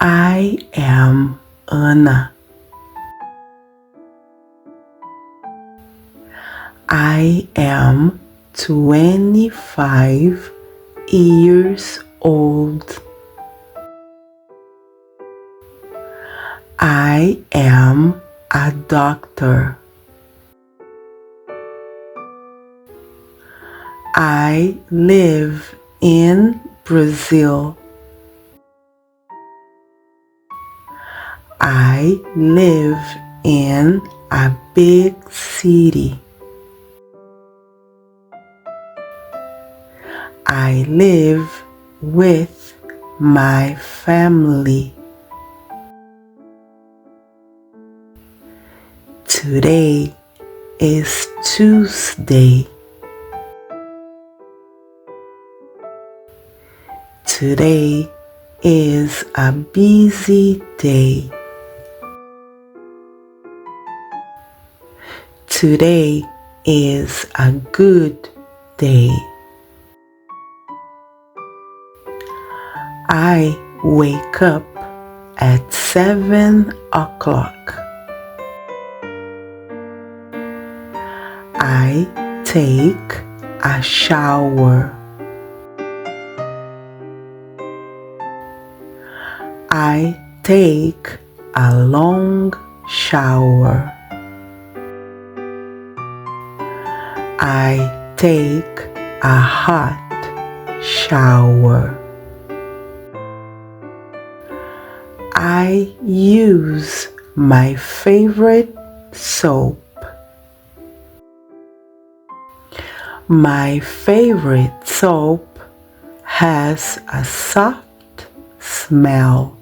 I am Ana. I am 25 years old. I am a doctor. I live in Brazil. I live in a big city. I live with my family. Today is Tuesday. Today is a busy day. Today is a good day. I wake up at 7 o'clock. I take a shower. I take a long shower. I take a hot shower. I use my favorite soap. My favorite soap has a soft smell.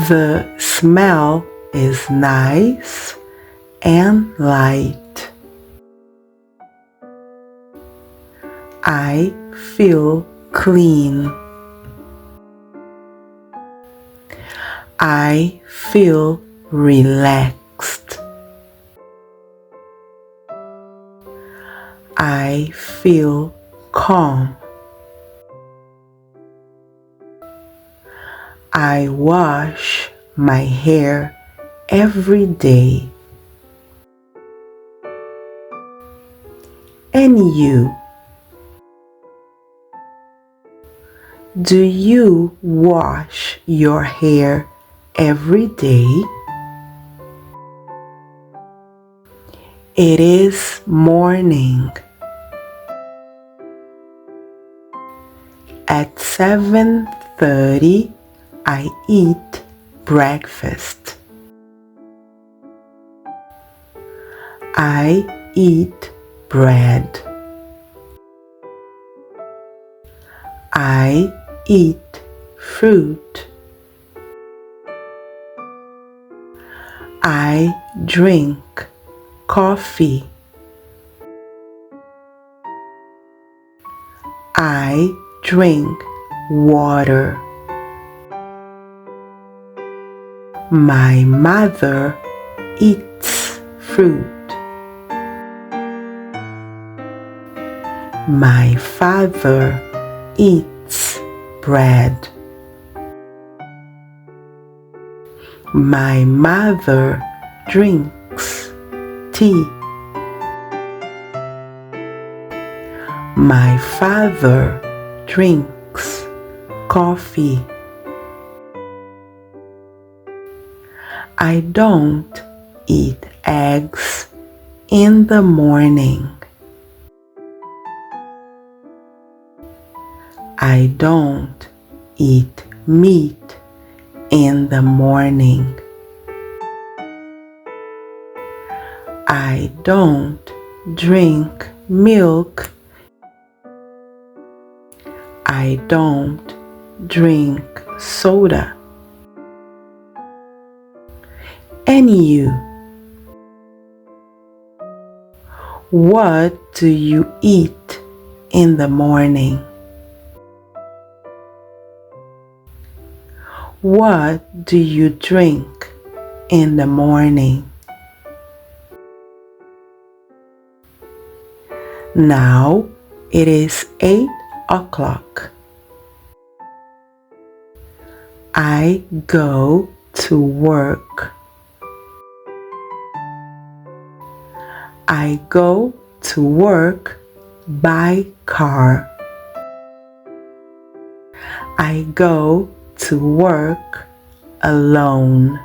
The smell is nice and light. I feel clean. I feel relaxed. I feel calm. I wash my hair every day. And you? Do you wash your hair every day? It is morning. At 7:30, I eat breakfast. I eat bread. I eat fruit. I drink coffee. I drink water. My mother eats fruit. My father eats bread. My mother drinks tea. My father drinks coffee. I don't eat eggs in the morning. I don't eat meat in the morning. I don't drink milk. I don't drink soda. And you? What do you eat in the morning? What do you drink in the morning? Now it is 8 o'clock. I go to work. I go to work by car. I go to work alone.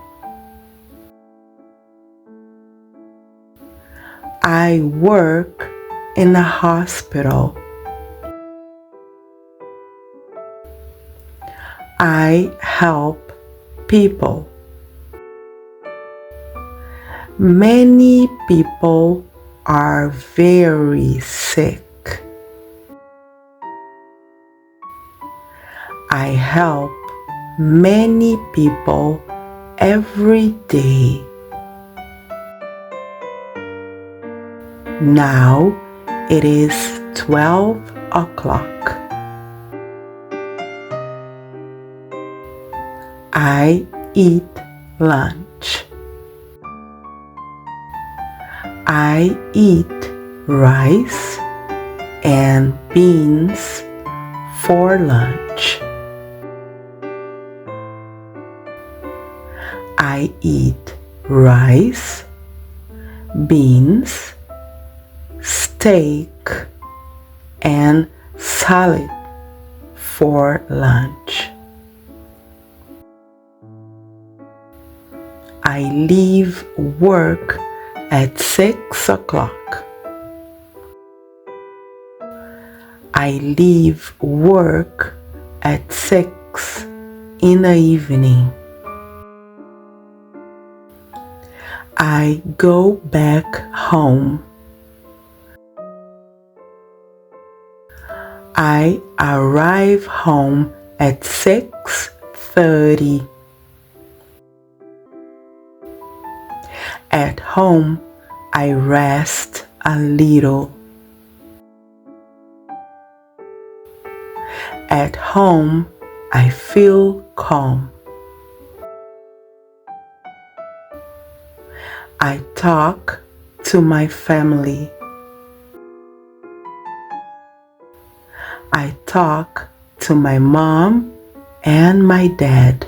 I work in a hospital. I help people. Many people are very sick. I help many people every day. Now it is 12 o'clock. I eat lunch. I eat rice and beans for lunch. I eat rice, beans, steak, and salad for lunch. I leave work at 6 o'clock. I leave work at 6 in the evening. I go back home. I arrive home at 6:30. At home, I rest a little. At home, I feel calm. I talk to my family. I talk to my mom and my dad.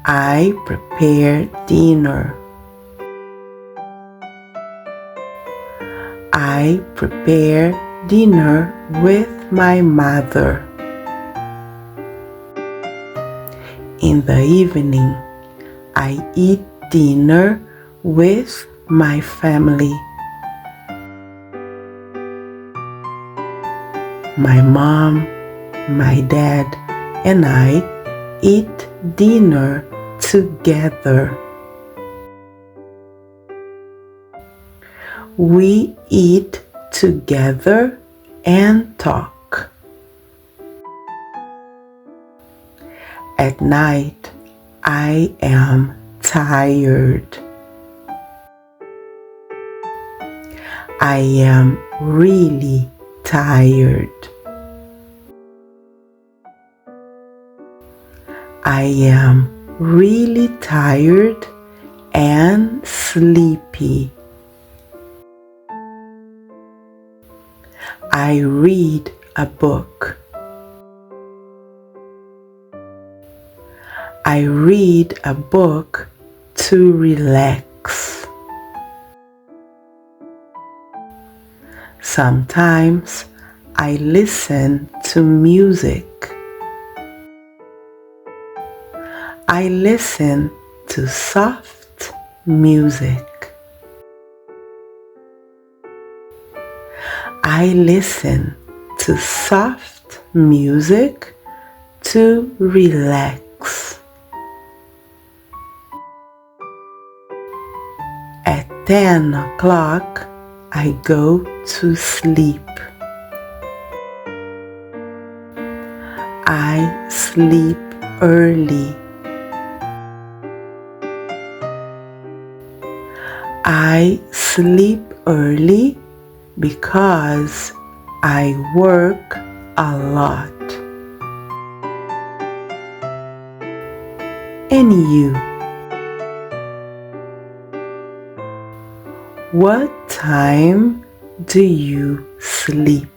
I prepare dinner. I prepare dinner with my mother. In the evening, I eat dinner with my family. My mom, my dad, and I eat dinner together. We eat together and talk. At night, I am tired. I am really tired. I am really tired and sleepy. I read a book. I read a book to relax. Sometimes I listen to music. I listen to soft music. I listen to soft music to relax. At 10 o'clock, I go to sleep. I sleep early. I sleep early because I work a lot. And you? What time do you sleep?